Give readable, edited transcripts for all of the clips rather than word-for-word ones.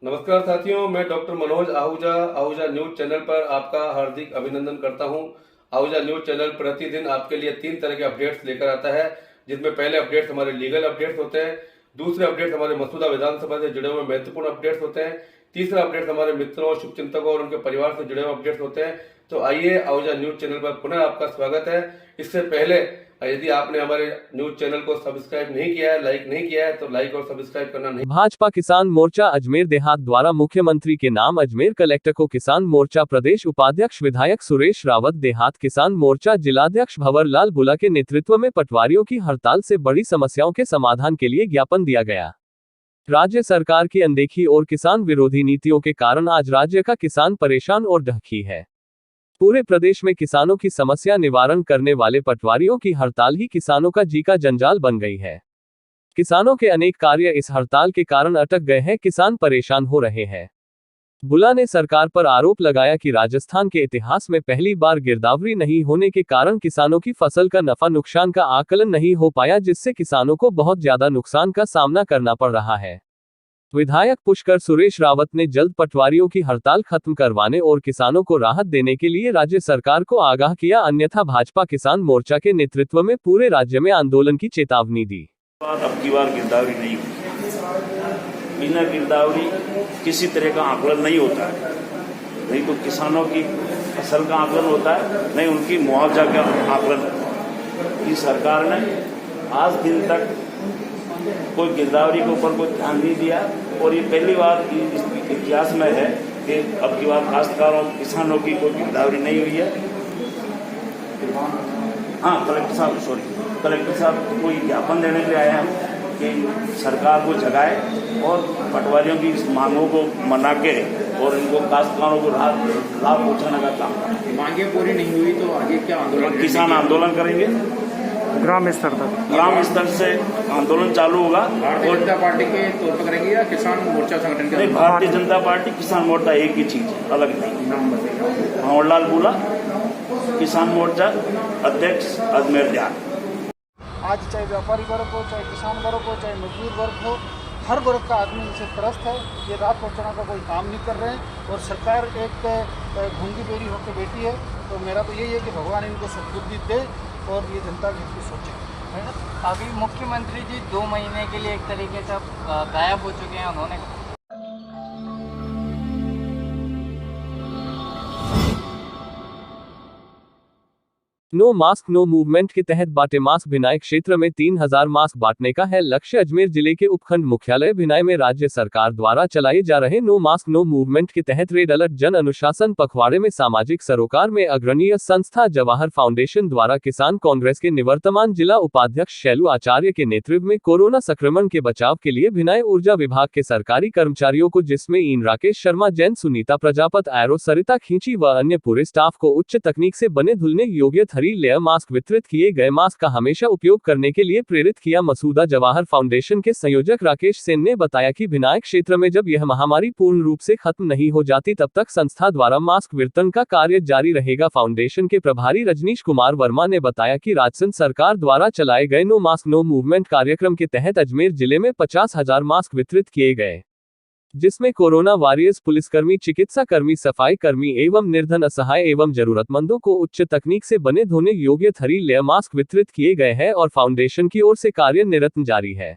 नमस्कार साथियों, मैं doctor Manoj Ahuja Ahuja news channel पर आपका हार्दिक अभिनंदन करता हूं। आहूजा न्यूज चैनल प्रतिदिन आपके लिए 3 तरह के अपडेट्स लेकर आता है, जिसमें पहले अपडेट्स हमारे लीगल अपडेट्स होते हैं, दूसरे अपडेट्स हमारे मसूदा विधानसभा से जुड़े हुए महत्वपूर्ण अपडेट्स होते हैं, तीसरा अपडेट हमारे मित्रों, शुभचिंतकों और उनके परिवार से जुड़े हुए अपडेट्स होते हैं। तो आइए, आहूजा न्यूज चैनल पर पुनः आपका स्वागत है। इससे पहले यदि आपने हमारे न्यूज चैनल को सब्सक्राइब नहीं किया है, लाइक नहीं किया है, तो लाइक और सब्सक्राइब करना नहीं। भाजपा किसान मोर्चा अजमेर देहात द्वारा मुख्यमंत्री के नाम अजमेर कलेक्टर को किसान मोर्चा प्रदेश उपाध्यक्ष विधायक सुरेश रावत, देहात किसान मोर्चा जिलाध्यक्ष भंवर लाल बुला के नेतृत्व में पटवारियों की हड़ताल से बड़ी समस्याओं के समाधान के लिए ज्ञापन दिया गया। राज्य सरकार की अनदेखी और किसान विरोधी नीतियों के कारण आज राज्य का किसान परेशान और दुखी है। पूरे प्रदेश में किसानों की समस्या निवारण करने वाले पटवारियों की हड़ताल ही किसानों का जी का जंजाल बन गई है। किसानों के अनेक कार्य इस हड़ताल के कारण अटक गए हैं, किसान परेशान हो रहे हैं। बुला ने सरकार पर आरोप लगाया कि राजस्थान के इतिहास में पहली बार गिरदावरी नहीं होने के कारण किसानों की फसल का नफा नुकसान का आकलन नहीं हो पाया, जिससे किसानों को बहुत ज्यादा नुकसान का सामना करना पड़ रहा है। विधायक पुष्कर सुरेश रावत ने जल्द पटवारियों की हड़ताल खत्म करवाने और किसानों को राहत देने के लिए राज्य सरकार को आगाह किया, अन्यथा भाजपा किसान मोर्चा के नेतृत्व में पूरे राज्य में आंदोलन की चेतावनी दी। अब की बार गिरदावरी नहीं हुई। बिना गिरदावरी किसी तरह का आकलन नहीं होता है, नहीं तो किसानों की फसल का आकलन होता है, नहीं उनकी मुआवजा का आकलन होता है। इस सरकार ने आज दिन तक कोई गिरदावरी के ऊपर कोई ध्यान नहीं दिया और ये पहली बार इतिहास में है कि अब की बार काश्तकारों किसानों की कोई गिरदावरी नहीं हुई है। हाँ, कलेक्टर साहब को ज्ञापन देने के लिए आए हैं कि सरकार को जगाए और पटवारियों की इस मांगों को मना के और इनको काश्तकारों को लाभ पहुँचाने का काम करें। मांगे पूरी नहीं हुई तो आगे क्या आंदोलन? किसान आंदोलन करेंगे, ग्राम स्तर से आंदोलन चालू होगा। भारतीय जनता पार्टी के तौर पर करेंगे या किसान मोर्चा संगठन के? नहीं, भारतीय जनता पार्टी किसान मोर्चा एक ही चीज है, अलग नहीं। नाम बताइए। भंवर लाल बुला, किसान मोर्चा अध्यक्ष अजमेर देहात। आज चाहे व्यापारी वर्ग हो, चाहे किसान वर्ग हो, चाहे मजदूर वर्ग हो, हर वर्ग का आदमी इनसे त्रस्त है। ये रात पहुँचाने का कोई काम नहीं कर रहे हैं और सरकार एक घूंगी बेरी होकर बैठी है। तो मेरा तो यही है कि भगवान इनको सद्बुद्धि दे और ये जनता की सोचे। अभी मुख्यमंत्री जी 2 महीने के लिए एक तरीके से गायब हो चुके हैं। उन्होंने नो मास्क नो मूवमेंट के तहत बांटे मास्क। भिनाई क्षेत्र में 3000 मास्क बांटने का है लक्ष्य। अजमेर जिले के उपखंड मुख्यालय भिनाई में राज्य सरकार द्वारा चलाए जा रहे नो मास्क नो मूवमेंट के तहत रेड अलर्ट जन अनुशासन पखवाड़े में सामाजिक सरोकार में अग्रणीय संस्था जवाहर फाउंडेशन द्वारा किसान कांग्रेस के निवर्तमान जिला उपाध्यक्ष शैलू आचार्य के नेतृत्व में कोरोना संक्रमण के बचाव के लिए भिनाई ऊर्जा विभाग के सरकारी कर्मचारियों को, जिसमें इन राकेश शर्मा, जैन, सुनीता प्रजापत, आयरो, सरिता खींची व अन्य पूरे स्टाफ को उच्च तकनीक से बने धुलने योग्य 3 लेयर मास्क वितरित किए गए। मास्क का हमेशा उपयोग करने के लिए प्रेरित किया। मसूदा जवाहर फाउंडेशन के संयोजक राकेश सेन ने बताया कि भिनाई क्षेत्र में जब यह महामारी पूर्ण रूप से खत्म नहीं हो जाती तब तक संस्था द्वारा मास्क वितरण का कार्य जारी रहेगा। फाउंडेशन के प्रभारी रजनीश कुमार वर्मा ने बताया कि राजस्थान सरकार द्वारा चलाए गए नो मास्क नो मूवमेंट कार्यक्रम के तहत अजमेर जिले में 50,000 मास्क वितरित किए गए, जिसमें कोरोना वॉरियर्स, पुलिसकर्मी, चिकित्सा कर्मी, सफाई कर्मी एवं निर्धन, असहाय एवं जरूरतमंदों को उच्च तकनीक से बने धोने योग्य 3 लेयर मास्क वितरित किए गए हैं और फाउंडेशन की ओर से कार्य निरंतर जारी है।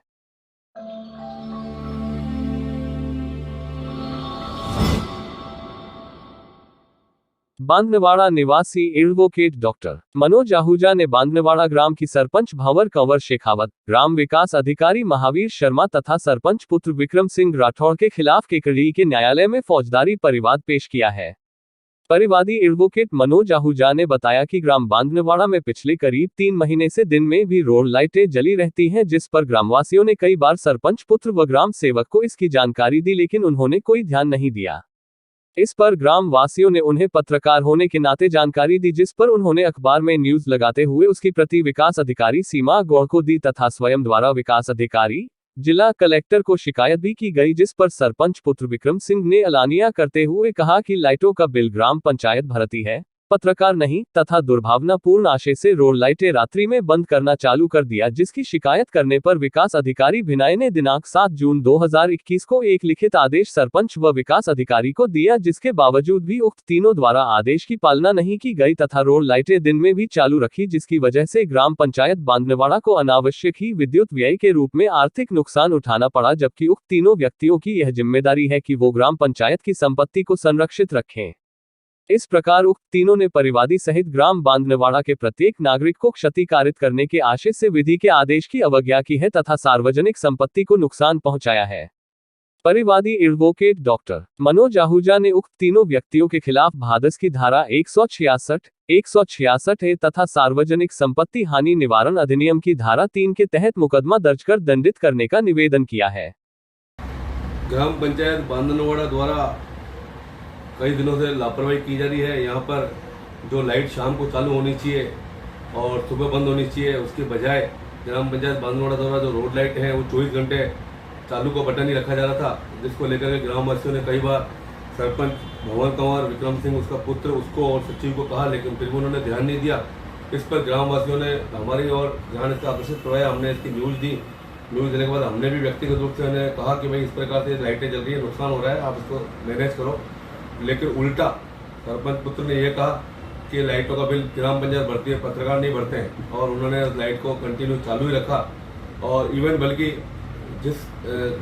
बांधनवाड़ा निवासी एडवोकेट डॉक्टर मनोज आहूजा ने बांधनवाड़ा ग्राम की सरपंच भंवर कंवर शेखावत, ग्राम विकास अधिकारी महावीर शर्मा तथा सरपंच पुत्र विक्रम सिंह राठौड़ के खिलाफ केकड़ी के न्यायालय में फौजदारी परिवाद पेश किया है। परिवादी एडवोकेट मनोज आहूजा ने बताया कि ग्राम बांधनवाड़ा में पिछले करीब 3 महीने से दिन में भी रोड लाइटें जली रहती हैं, जिस पर ग्रामवासियों ने कई बार सरपंच पुत्र व ग्राम सेवक को इसकी जानकारी दी, लेकिन उन्होंने कोई ध्यान नहीं दिया। इस पर ग्राम वासियों ने उन्हें पत्रकार होने के नाते जानकारी दी, जिस पर उन्होंने अखबार में न्यूज लगाते हुए उसकी प्रति विकास अधिकारी सीमा गौड़ को दी तथा स्वयं द्वारा विकास अधिकारी जिला कलेक्टर को शिकायत भी की गई, जिस पर सरपंच पुत्र विक्रम सिंह ने एलानिया करते हुए कहा कि लाइटों का बिल ग्राम पंचायत भरती है, पत्रकार नहीं तथा दुर्भावनापूर्ण आशय से रोड लाइटें रात्रि में बंद करना चालू कर दिया, जिसकी शिकायत करने पर विकास अधिकारी भिनाई ने दिनांक 7 जून 2021 को एक लिखित आदेश सरपंच व विकास अधिकारी को दिया, जिसके बावजूद भी उक्त तीनों द्वारा आदेश की पालना नहीं की गई तथा रोड लाइटें दिन में भी चालू रखी, जिसकी वजह से ग्राम पंचायत बांदनेवाड़ा को अनावश्यक ही विद्युत व्यय के रूप में आर्थिक नुकसान उठाना पड़ा, जबकि उक्त तीनों व्यक्तियों की यह जिम्मेदारी है कि वो ग्राम पंचायत की संपत्ति को संरक्षित रखें। इस प्रकार उक्त तीनों ने परिवादी सहित ग्राम बांदनेवाड़ा के प्रत्येक नागरिक को क्षतिकारित करने के आशय से विधि के आदेश की अवज्ञा की है तथा सार्वजनिक संपत्ति को नुकसान पहुंचाया है। परिवादी एडवोकेट डॉक्टर मनोज आहूजा ने उक्त तीनों व्यक्तियों के खिलाफ भादस की धारा 166, 166 ए तथा सार्वजनिक संपत्ति हानि निवारण अधिनियम की धारा 3 के तहत मुकदमा दर्ज कर दंडित करने का निवेदन किया है। ग्राम पंचायत बांदनेवाड़ा द्वारा कई दिनों से लापरवाही की जा रही है। यहाँ पर जो लाइट शाम को चालू होनी चाहिए और सुबह बंद होनी चाहिए, उसके बजाय ग्राम पंचायत बांदनेवाड़ा द्वारा जो रोड लाइट है वो 24 घंटे चालू का बटन ही रखा जा रहा था, जिसको लेकर के ग्रामवासियों ने कई बार सरपंच भवन कंवर विक्रम सिंह उसका पुत्र उसको और सचिव को कहा, लेकिन फिर भी उन्होंने ध्यान नहीं दिया। इस पर ग्रामवासियों ने हमारी और ध्यान इसका आकर्षित करवाया। हमने इसकी न्यूज़ दी। न्यूज़ देने के बाद हमने भी व्यक्तिगत रूप से उन्हें कहा कि भाई इस प्रकार से लाइटें जल रही है, नुकसान हो रहा है, आप इसको मैनेज करो। लेकिन उल्टा सरपंच पुत्र ने यह कहा कि लाइटों का बिल ग्राम पंचायत भरती है, पत्रकार नहीं भरते हैं, और उन्होंने लाइट को कंटिन्यू चालू ही रखा। और इवन बल्कि जिस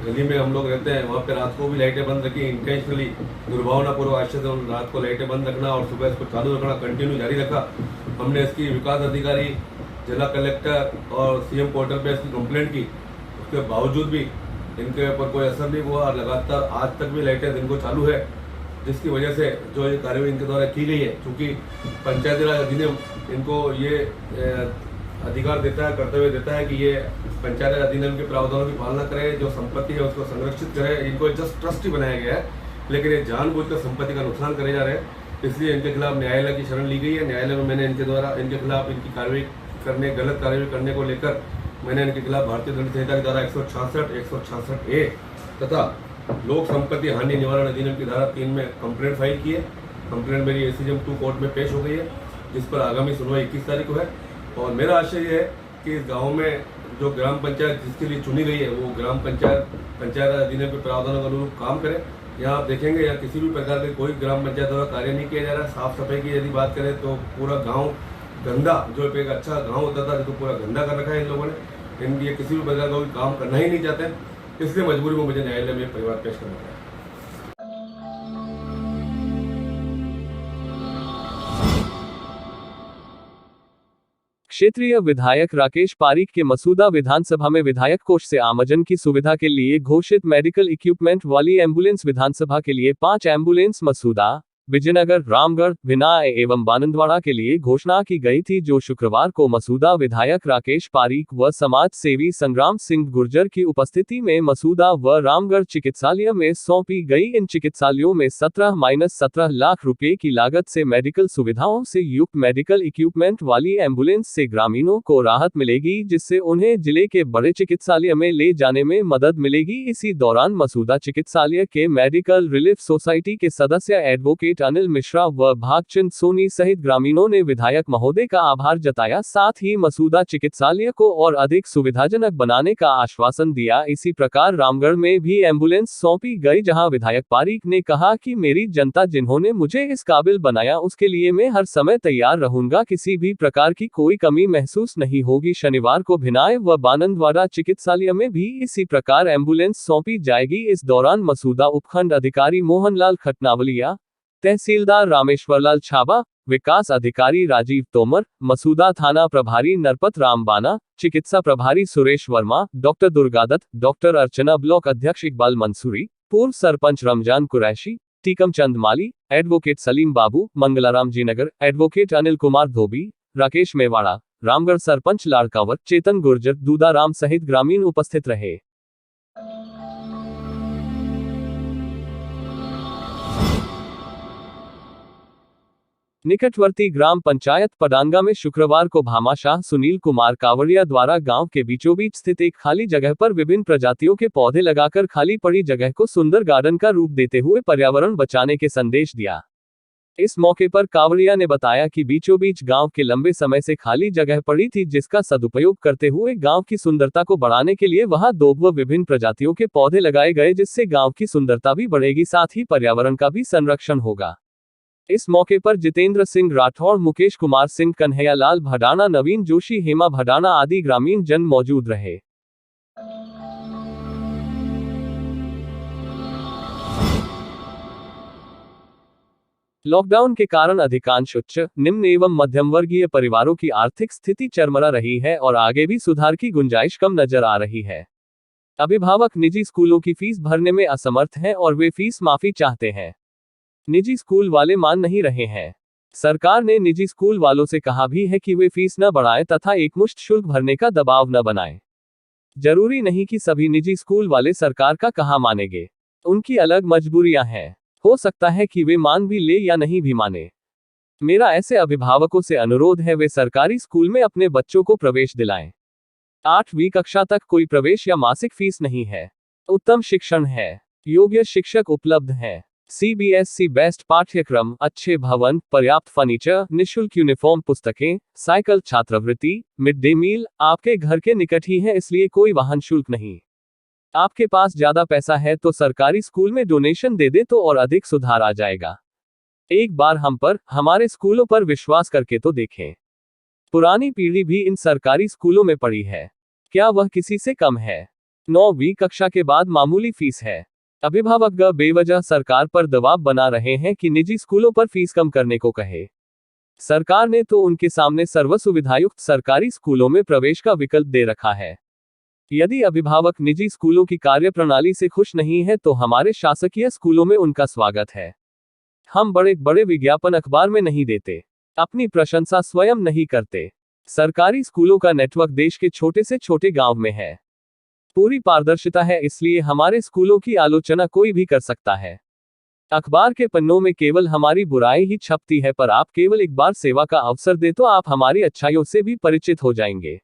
गली में हम लोग रहते हैं वहाँ पे रात को भी लाइटें बंद रखी, इंटेंशनली दुर्भावनापूर्वक आशय से रात को लाइटें बंद रखना और सुबह इसको चालू रखना कंटिन्यू जारी रखा। हमने इसकी विकास अधिकारी, जिला कलेक्टर और सीएम पोर्टल पे इसकी कंप्लेंट की, उसके बावजूद भी इनके ऊपर कोई असर नहीं हुआ। लगातार आज तक भी लाइटें दिन को चालू है, जिसकी वजह से जो ये कार्यवाही इनके द्वारा की गई है, क्योंकि पंचायती राज अधिनियम इनको ये अधिकार देता है, कर्तव्य देता है कि ये पंचायत राज अधिनियम के प्रावधानों की पालना करे, जो संपत्ति है उसको संरक्षित करे। इनको जस्ट ट्रस्ट ही बनाया गया है, लेकिन ये जानबूझकर संपत्ति का नुकसान करे जा रहे हैं। इसलिए इनके खिलाफ न्यायालय की शरण ली गई है। न्यायालय में मैंने इनके द्वारा इनके खिलाफ इनकी कार्रवाई करने, गलत कार्रवाई करने को लेकर मैंने इनके खिलाफ भारतीय दंड संहिता की धारा 166, 166 ए तथा लोक संपत्ति हानि निवारण अधिनियम की धारा 3 में कंप्लेंट फाइल की है। कंप्लेंट मेरी एसीजेम 2 कोर्ट में पेश हो गई है, जिस पर आगामी सुनवाई 21 तारीख को है। और मेरा आशय ये है कि इस गाँव में जो ग्राम पंचायत जिसके लिए चुनी गई है वो ग्राम पंचायत अधिनियम के प्रावधानों के अनुरूप काम करे। यहाँ आप देखेंगे यहाँ किसी भी प्रकार के कोई ग्राम पंचायत द्वारा कार्य नहीं किया जा रहा है। साफ सफाई की यदि बात करें तो पूरा गाँव गंदा, जो एक अच्छा गाँव होता था तो पूरा गंदा कर रखा है इन लोगों ने। ये किसी भी प्रकार का कोई काम करना ही नहीं चाहते, इसलिए मजबूरी में मुझे न्यायालय में परिवार पेश करना पड़ा। क्षेत्रीय विधायक राकेश पारीक के मसूदा विधानसभा में विधायक कोष से आमजन की सुविधा के लिए घोषित मेडिकल इक्विपमेंट वाली एम्बुलेंस विधानसभा के लिए 5 एम्बुलेंस मसूदा, विजयनगर, रामगढ़, भिनाई एवं बांदनेवाड़ा के लिए घोषणा की गई थी, जो शुक्रवार को मसूदा विधायक राकेश पारीक व समाज सेवी संग्राम सिंह गुर्जर की उपस्थिति में मसूदा व रामगढ़ चिकित्सालय में सौंपी गई। इन चिकित्सालयों में 17 लाख रुपए की लागत से मेडिकल सुविधाओं से युक्त मेडिकल इक्विपमेंट वाली एम्बुलेंस से ग्रामीणों को राहत मिलेगी, जिससे उन्हें जिले के बड़े चिकित्सालय में ले जाने में मदद मिलेगी। इसी दौरान मसूदा चिकित्सालय के मेडिकल रिलीफ सोसाइटी के सदस्य एडवोकेट अनिल मिश्रा व भागचंद सोनी सहित ग्रामीणों ने विधायक महोदय का आभार जताया, साथ ही मसूदा चिकित्सालय को और अधिक सुविधाजनक बनाने का आश्वासन दिया। इसी प्रकार रामगढ़ में भी एम्बुलेंस सौंपी गई, जहां विधायक पारीक ने कहा कि मेरी जनता जिन्होंने मुझे इस काबिल बनाया उसके लिए मैं हर समय तैयार रहूंगा, किसी भी प्रकार की कोई कमी महसूस नहीं होगी। शनिवार को भिनाई व बांदनेवाड़ा चिकित्सालय में भी इसी प्रकार एम्बुलेंस सौंपी जाएगी। इस दौरान मसूदा उपखंड अधिकारी मोहनलाल खटनावलिया, तहसीलदार रामेश्वरलाल छाबा, विकास अधिकारी राजीव तोमर, मसूदा थाना प्रभारी नरपत राम बाना, चिकित्सा प्रभारी सुरेश वर्मा, डॉक्टर दुर्गादत्त, डॉक्टर अर्चना, ब्लॉक अध्यक्ष इकबाल मंसूरी, पूर्व सरपंच रमजान कुरैशी, टीकम चंद माली, एडवोकेट सलीम बाबू, मंगलाराम जी नगर, एडवोकेट अनिल कुमार धोबी, राकेश मेवाड़ा, रामगढ़ सरपंच लाड़कावर, चेतन गुर्जर, दूदाराम सहित ग्रामीण उपस्थित रहे। निकटवर्ती ग्राम पंचायत पडांगा में शुक्रवार को भामाशाह सुनील कुमार कावड़िया द्वारा गांव के बीचों बीच स्थित एक खाली जगह पर विभिन्न प्रजातियों के पौधे लगाकर खाली पड़ी जगह को सुंदर गार्डन का रूप देते हुए पर्यावरण बचाने के संदेश दिया। इस मौके पर कावड़िया ने बताया कि बीचों बीच गांव के लंबे समय से खाली जगह पड़ी थी, जिसका सदुपयोग करते हुए गांव की सुंदरता को बढ़ाने के लिए वहां 2 व विभिन्न प्रजातियों के पौधे लगाए गए, जिससे गांव की सुंदरता भी बढ़ेगी, साथ ही पर्यावरण का भी संरक्षण होगा। इस मौके पर जितेंद्र सिंह राठौड़, मुकेश कुमार सिंह, कन्हैयालाल भडाना, नवीन जोशी, हेमा भडाना आदि ग्रामीण जन मौजूद रहे। लॉकडाउन के कारण अधिकांश उच्च, निम्न एवं मध्यम वर्गीय परिवारों की आर्थिक स्थिति चरमरा रही है और आगे भी सुधार की गुंजाइश कम नजर आ रही है। अभिभावक निजी स्कूलों की फीस भरने में असमर्थ हैं और वे फीस माफी चाहते हैं। निजी स्कूल वाले मान नहीं रहे हैं। सरकार ने निजी स्कूल वालों से कहा भी है कि वे फीस न बढ़ाएं तथा एकमुश्त शुल्क भरने का दबाव न बनाएं। जरूरी नहीं कि सभी निजी स्कूल वाले सरकार का कहा मानेंगे। उनकी अलग मजबूरियां हैं। हो सकता है कि वे मान भी ले या नहीं भी माने। मेरा ऐसे अभिभावकों से अनुरोध है, वे सरकारी स्कूल में अपने बच्चों को प्रवेश दिलाएं। 8वीं कक्षा तक कोई प्रवेश या मासिक फीस नहीं है। उत्तम शिक्षण है। योग्य शिक्षक उपलब्ध हैं। CBSE बेस्ट पाठ्यक्रम, अच्छे भवन, पर्याप्त फर्नीचर, निःशुल्क यूनिफॉर्म, पुस्तकें, साइकिल, छात्रवृत्ति, मिड डे मील आपके घर के निकट ही है, इसलिए कोई वाहन शुल्क नहीं। आपके पास ज्यादा पैसा है तो सरकारी स्कूल में डोनेशन दे दे तो और अधिक सुधार आ जाएगा। एक बार हम पर, हमारे स्कूलों पर विश्वास करके तो देखें। पुरानी पीढ़ी भी इन सरकारी स्कूलों में पढ़ी है। क्या वह किसी से कम है? 9वीं कक्षा के बाद मामूली फीस है। अभिभावक बेवजह सरकार पर दबाव बना रहे हैं कि निजी स्कूलों पर फीस कम करने को कहे। सरकार ने तो उनके सामने सर्व सुविधायुक्त सरकारी स्कूलों में प्रवेश का विकल्प दे रखा है। यदि अभिभावक निजी स्कूलों की कार्यप्रणाली से खुश नहीं है तो हमारे शासकीय स्कूलों में उनका स्वागत है। हम बड़े बड़े विज्ञापन अखबार में नहीं देते, अपनी प्रशंसा स्वयं नहीं करते। सरकारी स्कूलों का नेटवर्क देश के छोटे से छोटे गांव में है। पूरी पारदर्शिता है, इसलिए हमारे स्कूलों की आलोचना कोई भी कर सकता है। अखबार के पन्नों में केवल हमारी बुराई ही छपती है, पर आप केवल एक बार सेवा का अवसर दे तो आप हमारी अच्छाइयों से भी परिचित हो जाएंगे।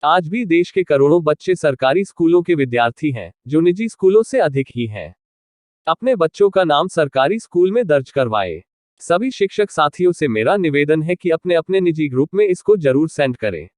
आज भी देश के करोड़ों बच्चे सरकारी स्कूलों के विद्यार्थी हैं, जो निजी स्कूलों से अधिक ही हैं। अपने बच्चों का नाम सरकारी स्कूल में दर्ज करवाए। सभी शिक्षक साथियों से मेरा निवेदन है कि अपने अपने निजी ग्रुप में इसको जरूर सेंड करें।